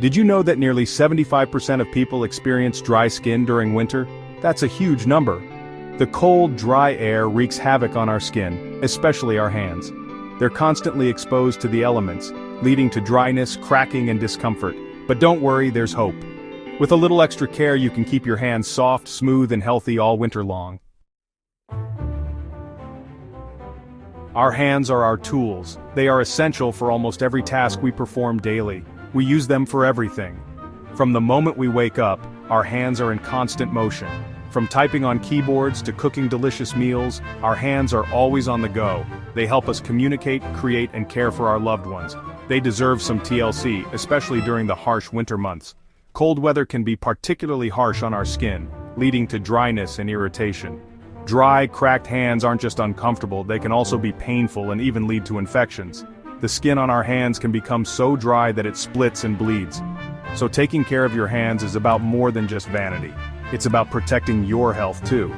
Did you know that nearly 75% of people experience dry skin during winter? That's a huge number. The cold, dry air wreaks havoc on our skin, especially our hands. They're constantly exposed to the elements, leading to dryness, cracking, and discomfort. But don't worry, there's hope. With a little extra care, you can keep your hands soft, smooth, and healthy all winter long. Our hands are our tools. They are essential for almost every task we perform daily. We use them for everything. From the moment we wake up, our hands are in constant motion. From typing on keyboards to cooking delicious meals, our hands are always on the go. They help us communicate, create, and care for our loved ones. They deserve some TLC, especially during the harsh winter months. Cold weather can be particularly harsh on our skin, leading to dryness and irritation. Dry, cracked hands aren't just uncomfortable, they can also be painful and even lead to infections. The skin on our hands can become so dry that it splits and bleeds. So taking care of your hands is about more than just vanity. It's about protecting your health too.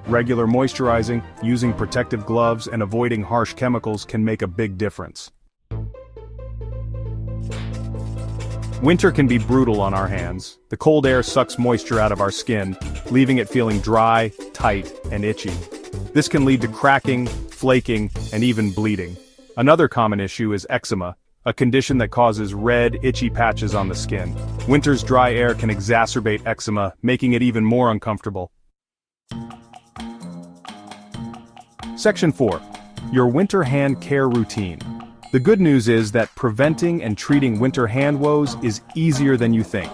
Regular moisturizing, using protective gloves, and avoiding harsh chemicals can make a big difference. Winter can be brutal on our hands. The cold air sucks moisture out of our skin, leaving it feeling dry, tight, and itchy. This can lead to cracking, flaking, and even bleeding. Another common issue is eczema, a condition that causes red, itchy patches on the skin. Winter's dry air can exacerbate eczema, making it even more uncomfortable. Section 4. Your winter hand care routine. The good news is that preventing and treating winter hand woes is easier than you think.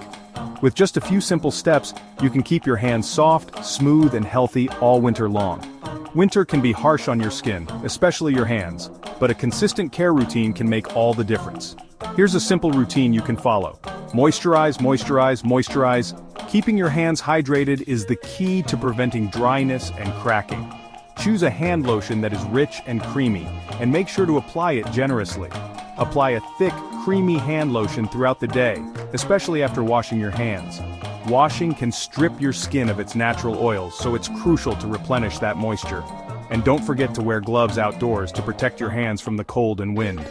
With just a few simple steps, you can keep your hands soft, smooth, and healthy all winter long. Winter can be harsh on your skin, especially your hands, but a consistent care routine can make all the difference. Here's a simple routine you can follow. Moisturize, moisturize, moisturize. Keeping your hands hydrated is the key to preventing dryness and cracking. Choose a hand lotion that is rich and creamy, and make sure to apply it generously. Apply a thick, creamy hand lotion throughout the day, especially after washing your hands. Washing can strip your skin of its natural oils, so it's crucial to replenish that moisture. And don't forget to wear gloves outdoors to protect your hands from the cold and wind.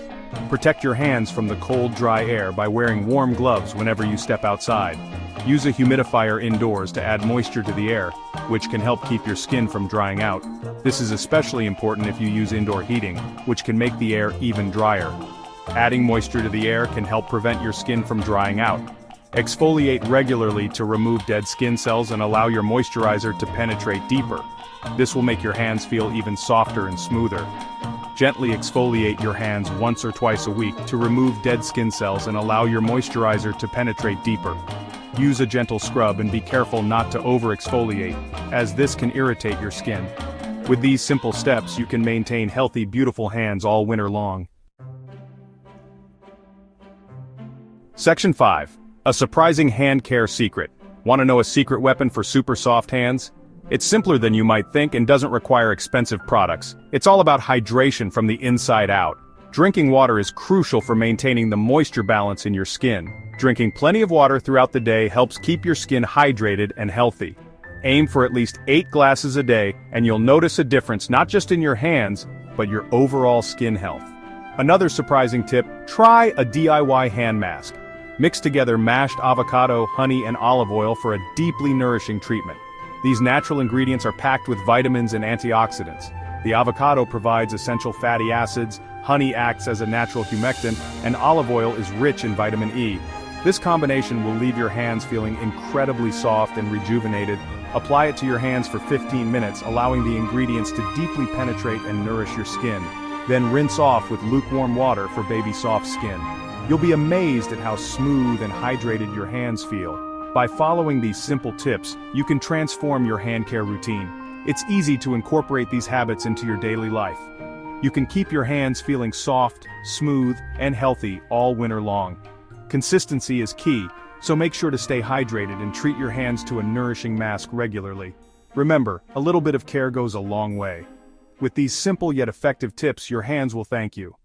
Protect your hands from the cold, dry air by wearing warm gloves whenever you step outside. Use a humidifier indoors to add moisture to the air, which can help keep your skin from drying out. This is especially important if you use indoor heating, which can make the air even drier. Adding moisture to the air can help prevent your skin from drying out. Exfoliate regularly to remove dead skin cells and allow your moisturizer to penetrate deeper. This will make your hands feel even softer and smoother. Gently exfoliate your hands once or twice a week to remove dead skin cells and allow your moisturizer to penetrate deeper. Use a gentle scrub and be careful not to over-exfoliate, as this can irritate your skin. With these simple steps, you can maintain healthy, beautiful hands all winter long. Section 5. A surprising hand care secret. Want to know a secret weapon for super soft hands? It's simpler than you might think and doesn't require expensive products. It's all about hydration from the inside out. Drinking water is crucial for maintaining the moisture balance in your skin. Drinking plenty of water throughout the day helps keep your skin hydrated and healthy. Aim for at least 8 glasses a day, and you'll notice a difference not just in your hands, but your overall skin health. Another surprising tip, try a DIY hand mask. Mix together mashed avocado, honey, and olive oil for a deeply nourishing treatment. These natural ingredients are packed with vitamins and antioxidants. The avocado provides essential fatty acids, honey acts as a natural humectant, and olive oil is rich in vitamin E. This combination will leave your hands feeling incredibly soft and rejuvenated. Apply it to your hands for 15 minutes, allowing the ingredients to deeply penetrate and nourish your skin. Then rinse off with lukewarm water for baby soft skin. You'll be amazed at how smooth and hydrated your hands feel. By following these simple tips, you can transform your hand care routine. It's easy to incorporate these habits into your daily life. You can keep your hands feeling soft, smooth, and healthy all winter long. Consistency is key, so make sure to stay hydrated and treat your hands to a nourishing mask regularly. Remember, a little bit of care goes a long way. With these simple yet effective tips, your hands will thank you.